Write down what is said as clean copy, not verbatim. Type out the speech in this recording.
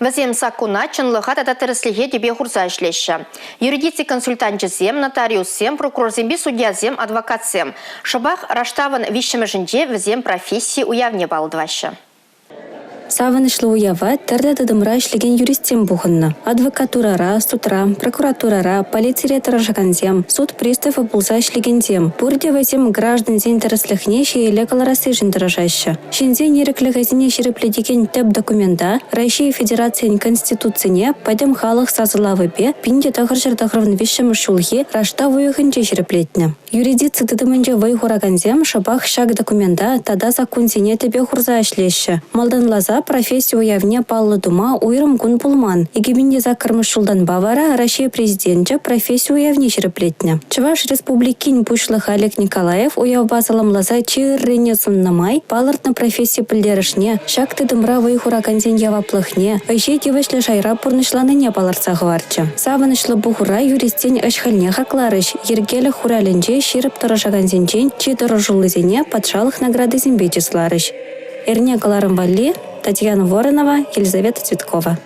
Візем сакуна чынлыға тататырыслеге дебе хурса ішлеші. Юридици консультантчызем, нотариусем, прокурорзембе судьязем, адвокатсем. Шыбақ раштавын вишіміжінде візем профессии уявне балдывашы. Савынышлы уява тәрді дыдымра ішлеген юристем бұғынны. Адвокатурара, судра, прокуратурара, полиция таражаганзем, суд приставы бұлза ішлегендем. Бұрде вазем граждан зен тәрісліхне шейлі қаларасы жындыражашы. Шензен еріклігазіне жеріпледеген тәп документа Россия Федерациян Конституцияне падем халық сазылавы бе пинде тағыр жырдағырын вишім шулхи рашта вуйығынже жеріплетні. Юридицы дыдымынже вайхураганзем шабақ шаг документа тада законзене тебе хурза ішлеші. Малдан лаза профессию уявне паллы дума уйрым күн пулман. Егеменде закырмыш жылдан бавара Россия президенті профессию уявне жеріплетні. Чуваш республикин пушлых Олег Николаев уяв базалам лаза чиррене суннамай палыртны профессия пілдерішне, шак дыдымра вайхураганзен яваплыхне, айше девашлы шайра пурнышланыне палырса гварчы. Савынышлы бұхура юристен ашхальне хакларыш, ергелі хураленже ширып таражаганзенчен читыры жылызене патшалық награды зембечесларыш. Эрне Галарым Валли, Татьяна Воронова, Елизавета Цветкова.